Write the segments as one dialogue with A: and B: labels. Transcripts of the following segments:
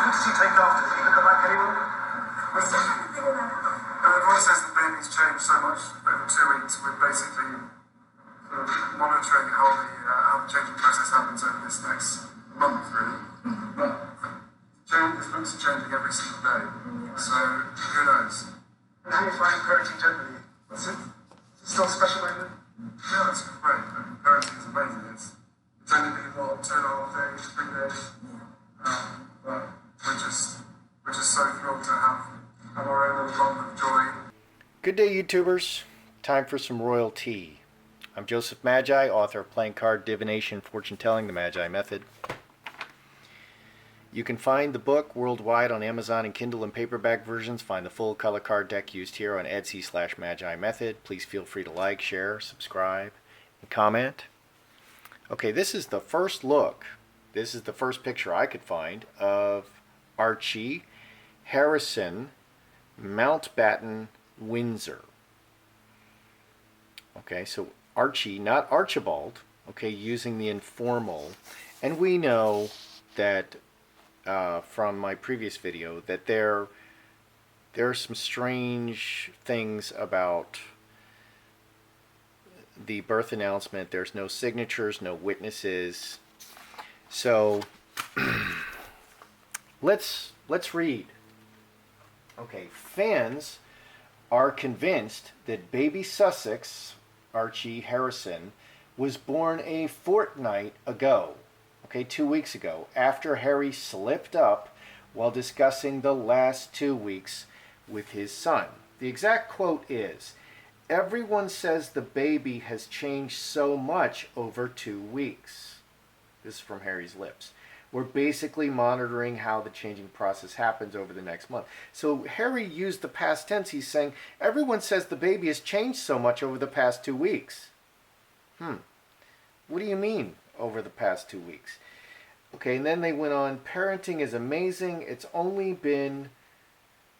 A: did you take after? Did you look back anyone?
B: Everyone says the baby's changed so much over 2 weeks. We're basically sort of monitoring how the changing process happens over this next month, really. But this looks changing every single day. So who knows?
A: And how do you find parenting generally? Is it still a special moment?
B: Yeah, it's great. I mean, parenting is amazing. It's only been 2.5 days, 3 days. But we're just so thrilled to have our own little moment of joy.
C: Good day, YouTubers. Time for some royal tea. I'm Joseph Magi, author of Playing Card Divination, Fortune Telling, The Magi Method. You can find the book worldwide on Amazon and Kindle and paperback versions. Find the full color card deck used here on Etsy/Magi Method. Please feel free to like, share, subscribe, and comment. Okay, this is the first look. This is the first picture I could find of Archie, Harrison, Mountbatten, Windsor. Okay, so Archie, not Archibald, okay, using the informal. And we know that from my previous video that there are some strange things about the birth announcement. There's no signatures, no witnesses. So let's read. Okay, fans are convinced that baby Sussex, Archie Harrison, was born a fortnight ago. Okay, 2 weeks ago, after Harry slipped up while discussing the last 2 weeks with his son. The exact quote is, "Everyone says the baby has changed so much over 2 weeks." This is from Harry's lips. "We're basically monitoring how the changing process happens over the next month." So Harry used the past tense. He's saying, everyone says the baby has changed so much over the past 2 weeks. What do you mean over the past 2 weeks? Okay, and then they went on, parenting is amazing. It's only been,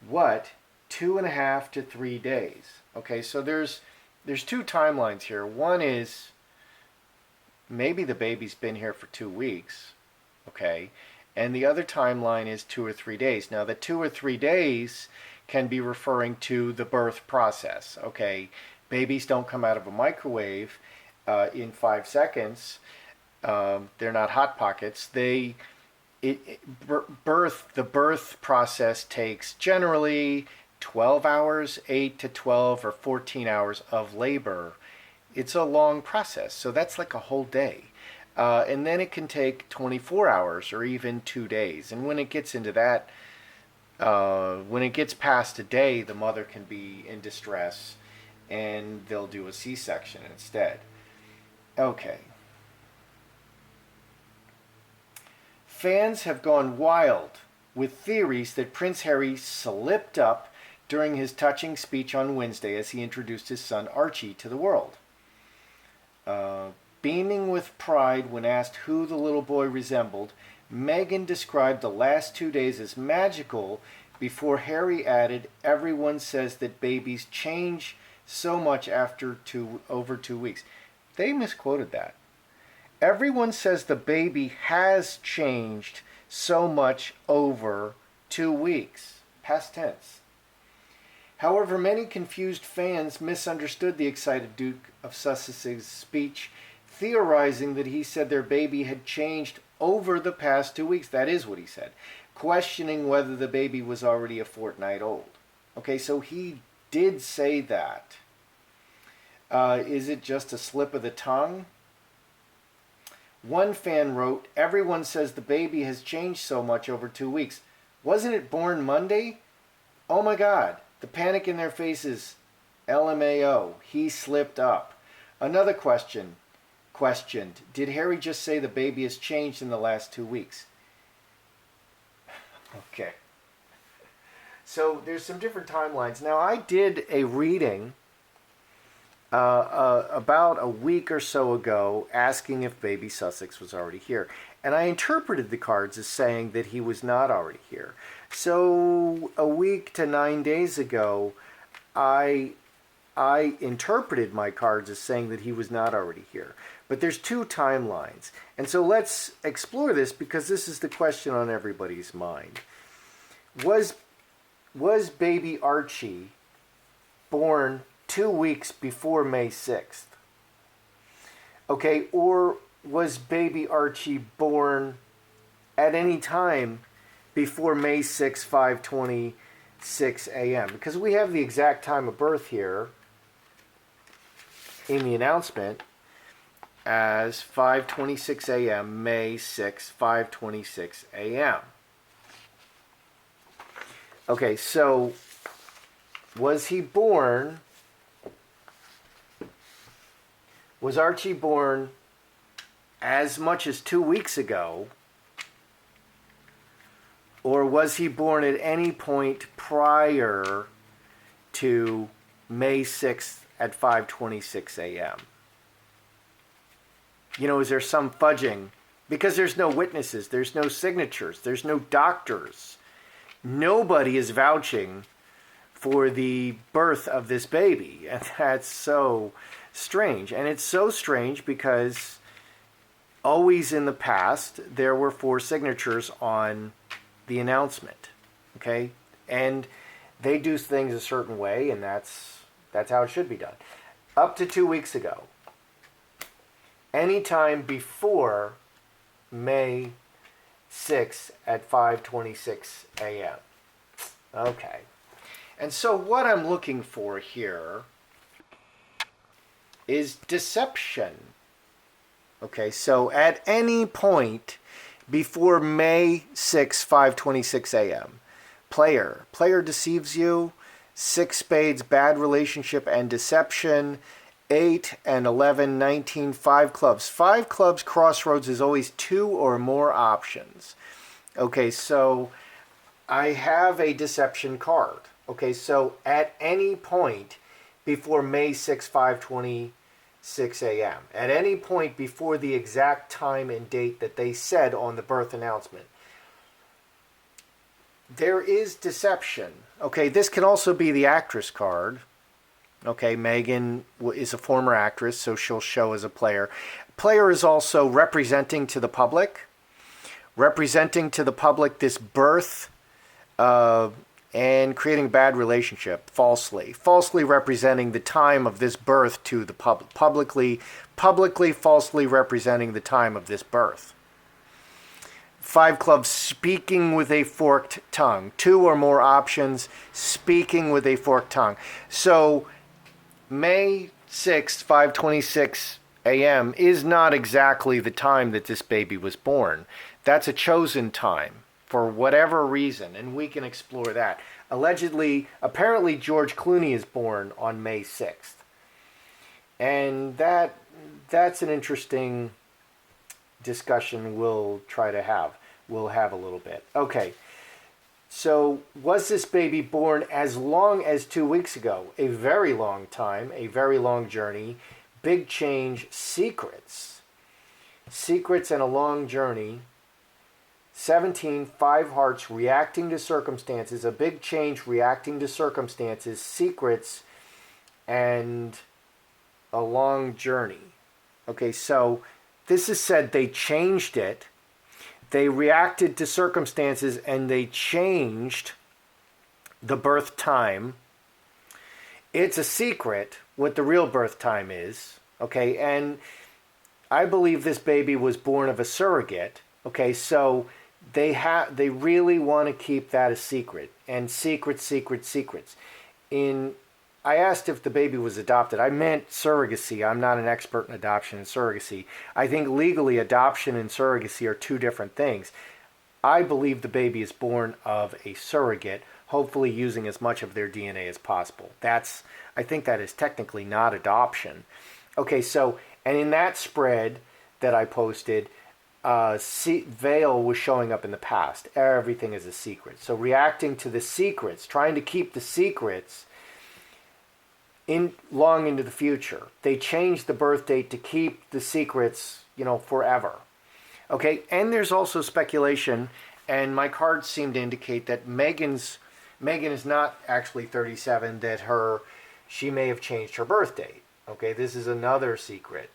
C: 2.5 to 3 days. Okay, so there's 2 timelines here. One is maybe the baby's been here for 2 weeks. Okay, and the other timeline is 2 or 3 days. Now, the 2 or 3 days can be referring to the birth process. Okay, babies don't come out of a microwave in 5 seconds. They're not hot pockets. The birth process takes generally 12 hours, 8 to 12 or 14 hours of labor. It's a long process, so that's like a whole day. And then it can take 24 hours or even 2 days. And when it gets into that, when it gets past a day, the mother can be in distress and they'll do a C-section instead. Okay. Fans have gone wild with theories that Prince Harry slipped up during his touching speech on Wednesday as he introduced his son Archie to the world. Beaming with pride when asked who the little boy resembled, Meghan described the last 2 days as magical before Harry added, everyone says that babies change so much after over 2 weeks. They misquoted that. Everyone says the baby has changed so much over 2 weeks. Past tense. However, many confused fans misunderstood the excited Duke of Sussex's speech, theorizing that he said their baby had changed over the past 2 weeks. That is what he said. Questioning whether the baby was already a fortnight old. Okay, so he did say that. Is it just a slip of the tongue? One fan wrote, everyone says the baby has changed so much over 2 weeks. Wasn't it born Monday? Oh my God. The panic in their faces. LMAO. He slipped up. Another questioned, did Harry just say the baby has changed in the last 2 weeks? Okay. So there's some different timelines. Now, I did a reading about a week or so ago asking if baby Sussex was already here. And I interpreted the cards as saying that he was not already here. So a week to 9 days ago, I interpreted my cards as saying that he was not already here. But there's two timelines. And so let's explore this, because this is the question on everybody's mind. Was baby Archie born 2 weeks before May 6th? Okay, or was baby Archie born at any time before May 6th, 5:26 a.m.? Because we have the exact time of birth here in the announcement as 5:26 a.m., May 6th, 5:26 a.m. Okay, so was Archie born as much as 2 weeks ago, or was he born at any point prior to May 6th at 5:26 a.m.? Is there some fudging? Because there's no witnesses, there's no signatures, there's no doctors. Nobody is vouching for the birth of this baby. And that's so strange. And it's so strange because always in the past, there were 4 signatures on the announcement. Okay? And they do things a certain way, and that's how it should be done. Up to 2 weeks ago, anytime before May 6th at 5:26 a.m. Okay. And so what I'm looking for here is deception. Okay, so at any point before May 6th, 5:26 a.m., player deceives you, 6 spades, bad relationship and deception, 8 and 11, 19, 5 clubs. 5 clubs, crossroads is always 2 or more options. Okay, so I have a deception card. Okay, so at any point before May 6, 5:26 a.m., at any point before the exact time and date that they said on the birth announcement, there is deception. Okay, this can also be the actress card. Okay, Megan is a former actress, so she'll show as a player. Player is also representing to the public this birth and creating a bad relationship falsely representing the time of this birth to the public, publicly falsely representing the time of this birth. 5 clubs, speaking with a forked tongue, 2 or more options, speaking with a forked tongue. So May 6th, 5:26 a.m. is not exactly the time that this baby was born. That's a chosen time for whatever reason, and we can explore that. Apparently George Clooney is born on May 6th. And that's an interesting discussion we'll have a little bit. Okay. So, was this baby born as long as 2 weeks ago? A very long time, a very long journey, big change, secrets and a long journey. 17, 5 hearts, reacting to circumstances, a big change, reacting to circumstances, secrets, and a long journey. Okay, so this is said they changed it. They reacted to circumstances and they changed the birth time. It's a secret what the real birth time is. Okay, and I believe this baby was born of a surrogate. Okay, so they really want to keep that a secret. And secrets. I asked if the baby was adopted. I meant surrogacy. I'm not an expert in adoption and surrogacy. I think legally adoption and surrogacy are 2 different things. I believe the baby is born of a surrogate, hopefully using as much of their DNA as possible. I think that is technically not adoption. Okay, so, and in that spread that I posted, veil was showing up in the past. Everything is a secret. So reacting to the secrets, trying to keep the secrets long into the future. They changed the birth date to keep the secrets, forever. Okay, and there's also speculation, and my cards seem to indicate that Megan is not actually 37, that she may have changed her birth date. Okay, this is another secret.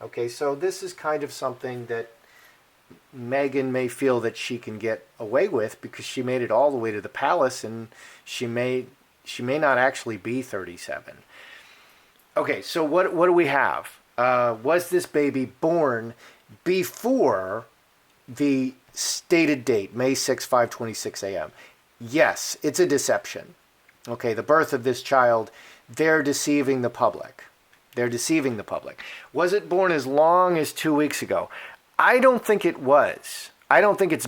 C: Okay, so this is kind of something that Meghan may feel that she can get away with because she made it all the way to the palace, and she may not actually be 37. Okay, so what do we have? Was this baby born before the stated date, May 6, 5:26 a.m.? Yes, it's a deception. Okay, the birth of this child, they're deceiving the public. They're deceiving the public. Was it born as long as 2 weeks ago? I don't think it was. I don't think this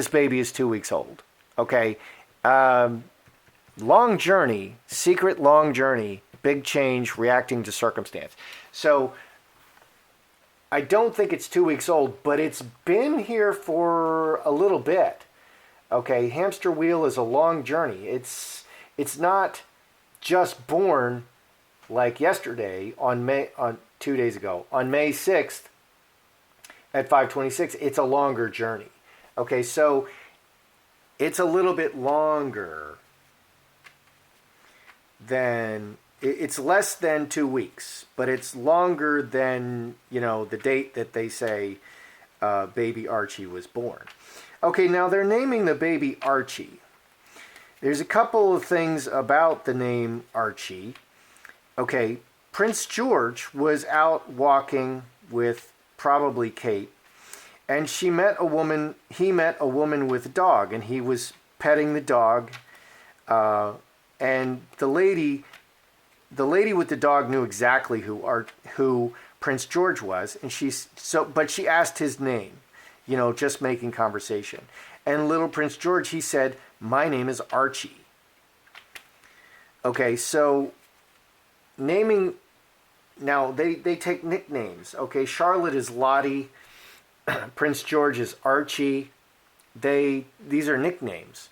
C: baby is 2 weeks old. Okay. Long journey, secret long journey, big change, reacting to circumstance. So I don't think it's 2 weeks old, but it's been here for a little bit. Okay, hamster wheel is a long journey. It's not just born like yesterday on 2 days ago. On May 6th at 5:26, it's a longer journey. Okay, so it's a little bit longer than, it's less than 2 weeks, but it's longer than, the date that they say baby Archie was born. Okay, now they're naming the baby Archie. There's a couple of things about the name Archie. Okay, Prince George was out walking with probably Kate, and he met a woman with a dog, and he was petting the dog, and the lady with the dog knew exactly who Prince George was, and but she asked his name, just making conversation. And little Prince George, he said, "My name is Archie." Okay, so naming, now they take nicknames. Okay, Charlotte is Lottie, Prince George is Archie. These are nicknames.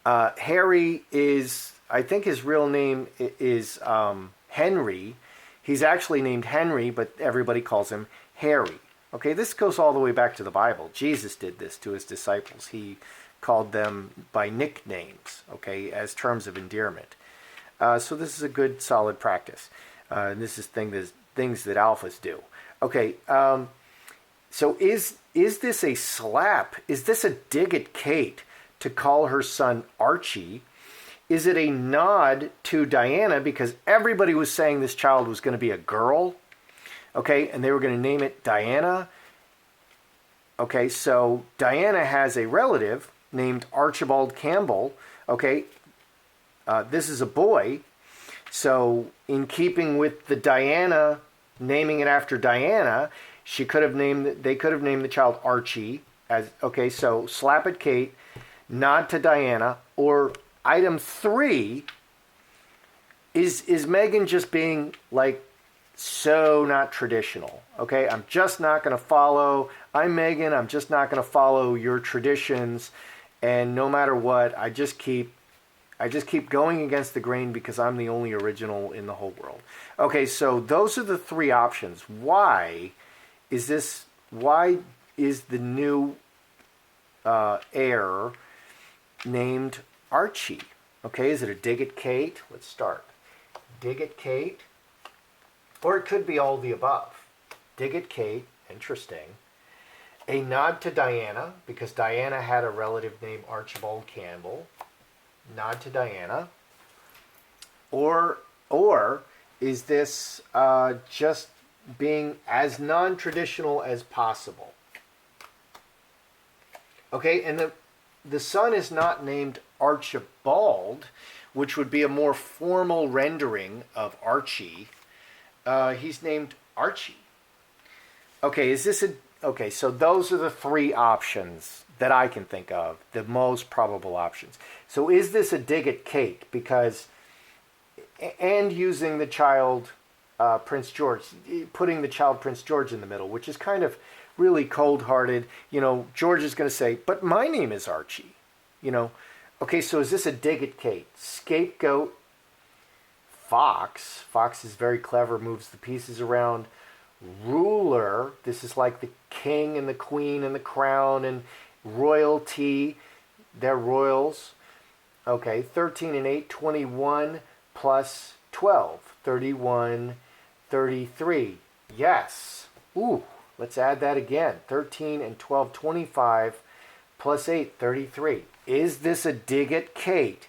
C: Harry is, I think his real name is Henry. He's actually named Henry, but everybody calls him Harry. Okay, this goes all the way back to the Bible. Jesus did this to his disciples. He called them by nicknames, okay, as terms of endearment. So this is a good, solid practice. This is things that alphas do. Okay, so is this a slap? Is this a dig at Kate to call her son Archie? Is it a nod to Diana because everybody was saying this child was going to be a girl? Okay, and they were going to name it Diana. Okay, so Diana has a relative named Archibald Campbell. Okay, this is a boy. So in keeping with the Diana, naming it after Diana, they could have named the child Archie. Okay, so slap at Kate, nod to Diana, or item 3, is Meghan just being like so not traditional? Okay, I'm just not going to follow. I'm Meghan. I'm just not going to follow your traditions, and no matter what, I just keep going against the grain because I'm the only original in the whole world. Okay, so those are the 3 options. Why is the new heir named Archie? Okay, is it a dig at Kate? Let's start. Dig at Kate. Or it could be all the above. Dig at Kate, interesting. A nod to Diana, because Diana had a relative named Archibald Campbell. Nod to Diana. Or is this just being as non-traditional as possible? Okay, and the son is not named Archibald, which would be a more formal rendering of Archie. He's named Archie. Okay, so those are the 3 options that I can think of, the most probable options. So is this a dig at Kate? And using the child Prince George, putting the child Prince George in the middle, which is kind of really cold-hearted. George is going to say, but my name is Archie. Okay, so is this a dig at Kate? Scapegoat, Fox. Fox is very clever, moves the pieces around. Ruler, this is like the king and the queen and the crown and royalty. They're royals. Okay, 13 and 8, 21 plus 12, 31, 33. Yes. Ooh, let's add that again. 13 and 12, 25 plus 8, 33. Is this a dig at Kate?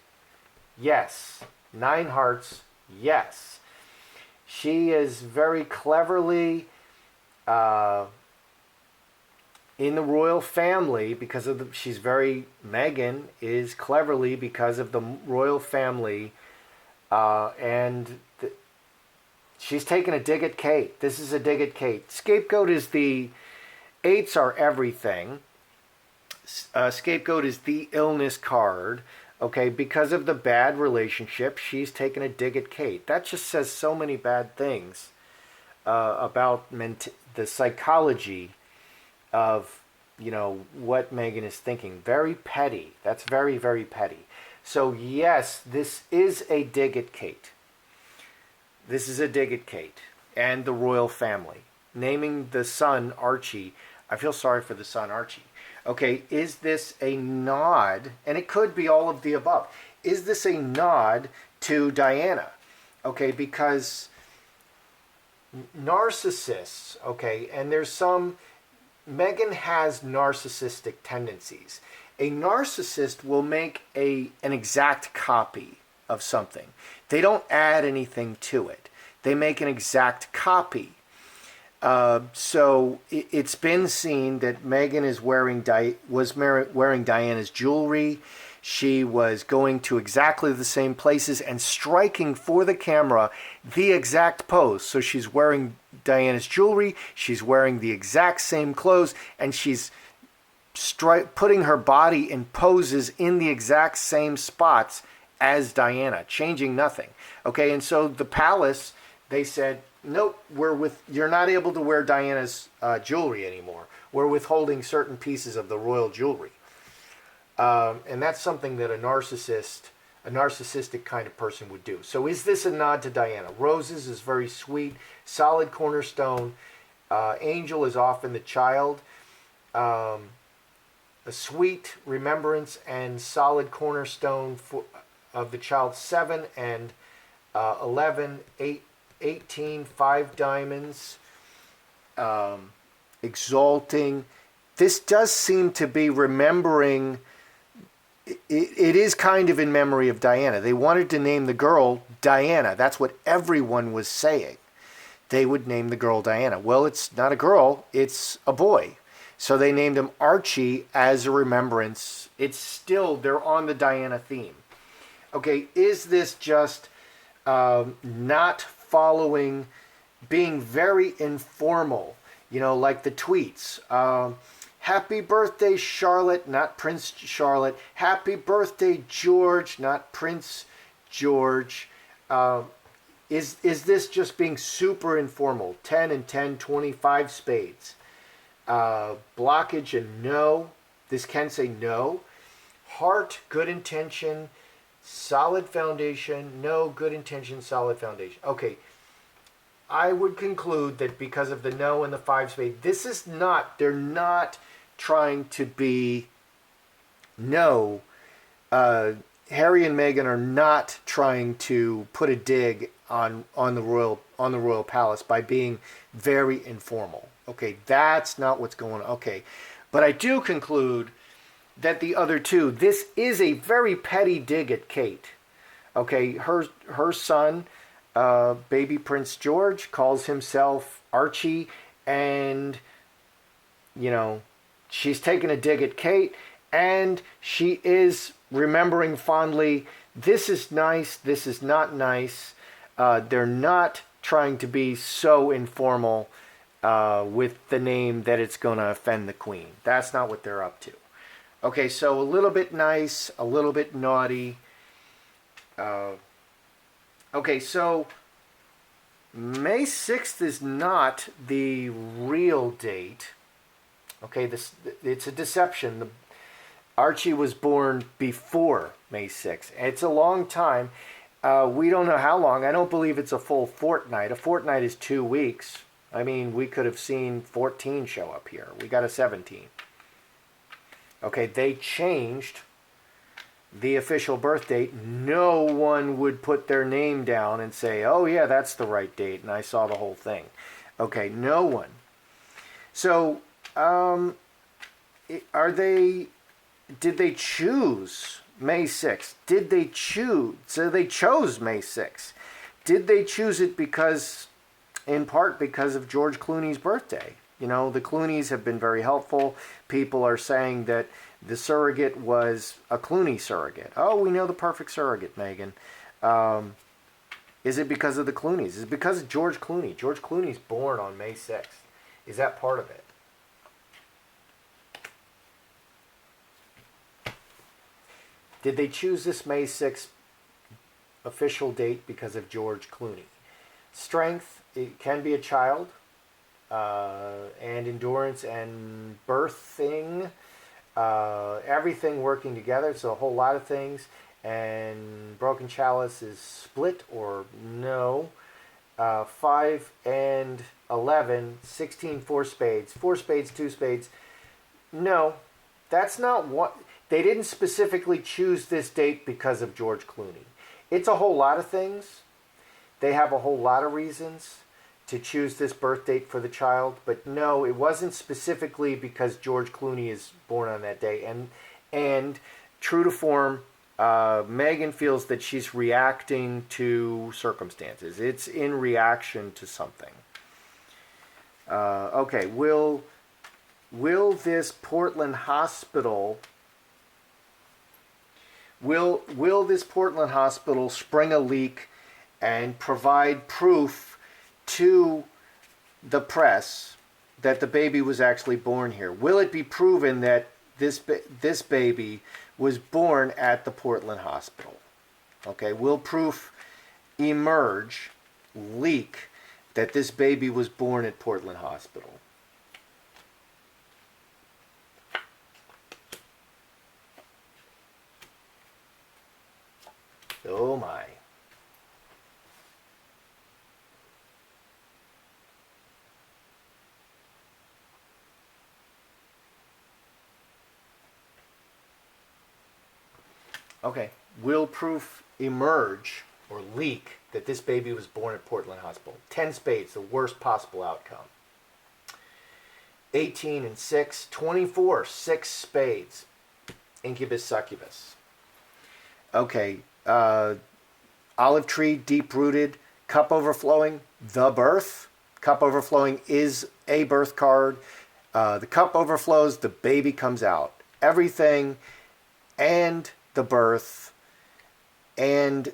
C: Yes. 9 hearts. Yes. She is very cleverly in the royal family because of she's very, Meghan is cleverly because of the royal family, and she's taking a dig at Kate. This is a dig at Kate. Scapegoat is the 8s are everything. Scapegoat is the illness card. Okay, because of the bad relationship, she's taking a dig at Kate. That just says so many bad things about the psychology of, what Meghan is thinking. Very petty. That's very, very petty. So yes, this is a dig at Kate. This is a dig at Kate and the royal family. Naming the son Archie. I feel sorry for the son Archie. Okay, is this a nod? And it could be all of the above. Is this a nod to Diana? Okay, because narcissists, okay, and there's some, Meghan has narcissistic tendencies. A narcissist will make an exact copy of something. They don't add anything to it. They make an exact copy. So it's been seen that Meghan is was wearing Diana's jewelry. She was going to exactly the same places and striking for the camera the exact pose. So she's wearing Diana's jewelry, she's wearing the exact same clothes, and she's putting her body in poses in the exact same spots as Diana, changing nothing. Okay, and so the palace, they said, nope, you're not able to wear Diana's jewelry anymore. We're withholding certain pieces of the royal jewelry. And that's something that a narcissistic kind of person would do. So is this a nod to Diana? Roses is very sweet, solid cornerstone. Angel is often the child. A sweet remembrance and solid cornerstone of the child. 7 and 11, 8, 18, 5 diamonds, exalting. This does seem to be remembering, it is kind of in memory of Diana. They wanted to name the girl Diana. That's what everyone was saying. They would name the girl Diana. Well, it's not a girl, it's a boy. So they named him Archie as a remembrance. It's still, they're on the Diana theme. Okay, is this just not following, being very informal, like the tweets. Happy birthday, Charlotte, not Prince Charlotte. Happy birthday, George, not Prince George. Is this just being super informal? 10 and 10, 25 spades. Blockage and no. This can say no. Heart, good intention. Solid foundation, no, good intention, solid foundation. Okay, I would conclude that because of the no and the 5 spade, this is not, they're not trying to be, no, Harry and Meghan are not trying to put a dig on the royal palace by being very informal. Okay, that's not what's going on. Okay, but I do conclude that the other two, this is a very petty dig at Kate. Okay, her son, baby Prince George, calls himself Archie, and, she's taking a dig at Kate, and she is remembering fondly, this is nice, this is not nice. They're not trying to be so informal with the name that it's going to offend the Queen. That's not what they're up to. Okay, so a little bit nice, a little bit naughty. Okay, so May 6th is not the real date. Okay, it's a deception. Archie was born before May 6th. It's a long time. We don't know how long. I don't believe it's a full fortnight. A fortnight is 2 weeks. I mean, we could have seen 14 show up here. We got a 17. Okay, they changed the official birth date, no one would put their name down and say, oh yeah, that's the right date, and I saw the whole thing. Okay, no one. So, did they choose May 6th? Did they choose? So they chose May 6th. Did they choose it in part because of George Clooney's birthday? You know, the Clooneys have been very helpful. People are saying that the surrogate was a Clooney surrogate. Oh, we know the perfect surrogate, Megan. Is it because of the Clooneys? Is it because of George Clooney? George Clooney's born on May 6th. Is that part of it? Did they choose this May 6th official date because of George Clooney? Strength, it can be a child, and endurance and birthing, everything working together, so a whole lot of things. And broken chalice is split or no. 5 and 11, 16, 4 spades. 4 spades, 2 spades. No, that's not what... They didn't specifically choose this date because of George Clooney. It's a whole lot of things. They have a whole lot of reasons to choose this birth date for the child. But no, it wasn't specifically because George Clooney is born on that day. And true to form, Megan feels that she's reacting to circumstances. It's in reaction to something. Okay, will this Portland hospital... Will this Portland hospital spring a leak and provide proof to the press that the baby was actually born here? Will it be proven that this baby was born at the Portland hospital? Okay, will proof emerge, leak, that this baby was born at Portland hospital? Oh my. Okay. Will proof emerge or leak that this baby was born at Portland Hospital? 10 spades, the worst possible outcome. 18 and 6, 24, 6 spades. Incubus, succubus. Okay. Olive tree, deep-rooted, cup overflowing, the birth. Cup overflowing is a birth card. The cup overflows, the baby comes out. Everything and the birth and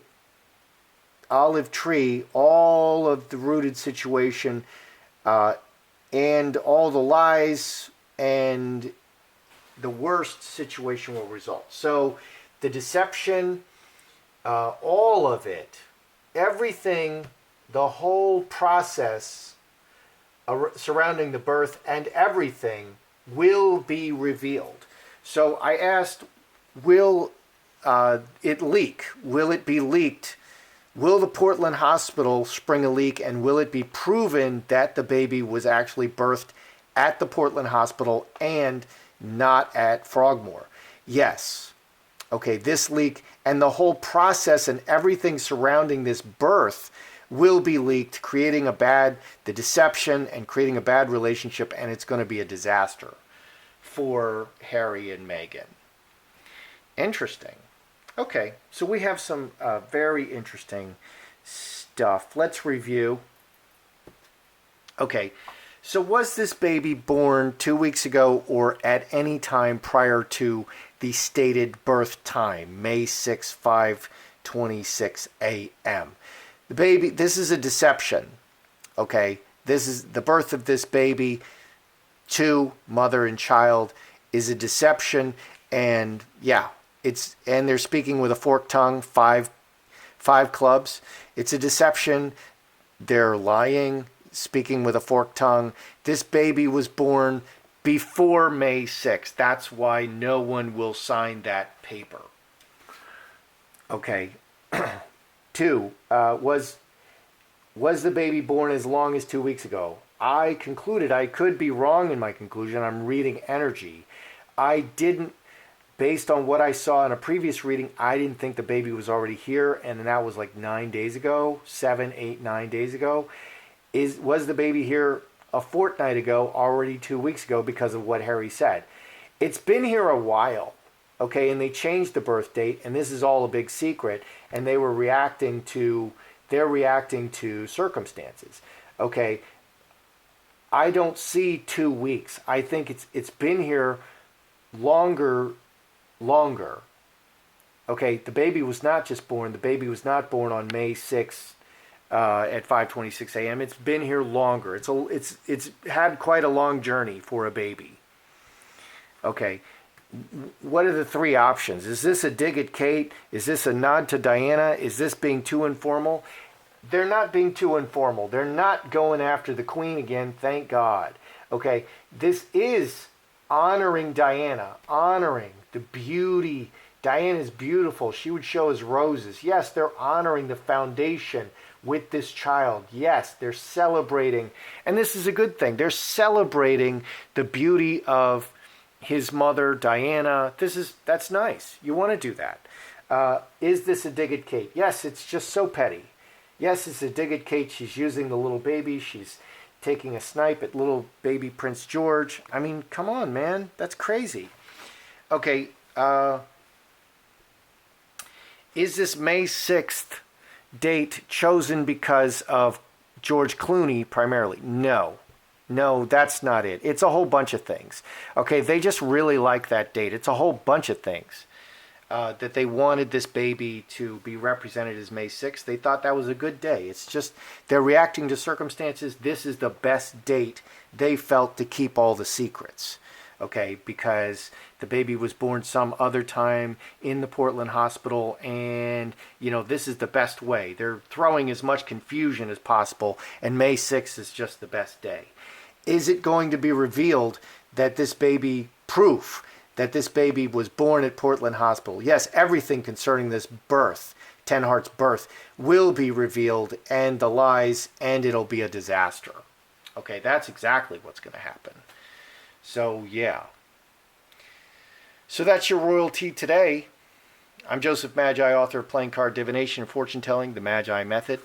C: olive tree, all of the rooted situation, and all the lies and the worst situation will result. So the deception... all of it, everything, the whole process surrounding the birth and everything will be revealed. So I asked, will it leak? Will it be leaked? Will the Portland hospital spring a leak, and will it be proven that the baby was actually birthed at the Portland hospital and not at Frogmore? Yes. Okay, this leak and the whole process and everything surrounding this birth will be leaked, creating the deception and creating a bad relationship, and it's going to be a disaster for Harry and Meghan. Interesting. Okay, so we have some very interesting stuff. Let's review. Okay, so was this baby born 2 weeks ago or at any time prior to the stated birth time, May 6, 5:26 a.m.? The baby, this is a deception, okay? This is the birth of this baby to mother and child is a deception, and yeah, and they're speaking with a forked tongue, five clubs. It's a deception. They're lying, speaking with a forked tongue. This baby was born before May 6th. That's why no one will sign that paper. Okay. 2, was the baby born as long as 2 weeks ago? I concluded, I could be wrong in my conclusion. I'm reading energy. I didn't based on what I saw in a previous reading, I didn't think the baby was already here, and that was like 9 days ago, 7, 8, 9 days ago. Was the baby here a fortnight ago, already 2 weeks ago, because of what Harry said? It's been here a while, okay, and they changed the birth date, and this is all a big secret, and they're reacting to circumstances, okay. I don't see 2 weeks. I think it's been here longer. Okay, the baby was not just born. The baby was not born on May 6th at 5:26 a.m. It's been here longer. It's had quite a long journey for a baby. Okay, what are the three options? Is this a dig at Kate? Is this a nod to Diana? Is this being too informal? They're not being too informal. They're not going after the Queen again, thank God. Okay, this is honoring Diana, honoring the beauty. Diana's beautiful. She would show us roses. Yes, they're honoring the foundation with this child. Yes, they're celebrating. And this is a good thing. They're celebrating the beauty of his mother, Diana. That's nice. You want to do that. Is this a dig at Kate? Yes, it's just so petty. Yes, it's a dig at Kate. She's using the little baby. She's taking a snipe at little baby Prince George. I mean, come on, man. That's crazy. Okay, is this May 6th date chosen because of George Clooney primarily? No. No, that's not it. It's a whole bunch of things. Okay, they just really like that date. It's a whole bunch of things. That they wanted this baby to be represented as May 6th. They thought that was a good day. It's just they're reacting to circumstances. This is the best date they felt to keep all the secrets. Okay, because the baby was born some other time in the Portland hospital, and this is the best way. They're throwing as much confusion as possible, and May 6th is just the best day. Is it going to be revealed that this baby that this baby was born at Portland Hospital? Yes, everything concerning this birth, Tenhart's birth, will be revealed, and the lies, and it'll be a disaster. Okay, that's exactly what's going to happen. So, yeah. So that's your royalty today. I'm Joseph Magi, author of Playing Card Divination and Fortune Telling, the Magi Method.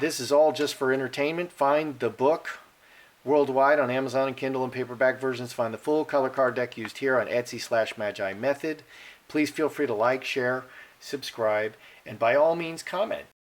C: This is all just for entertainment. Find the book worldwide on Amazon and Kindle and paperback versions. Find the full color card deck used here on Etsy/Magi Method. Please feel free to like, share, subscribe, and by all means comment.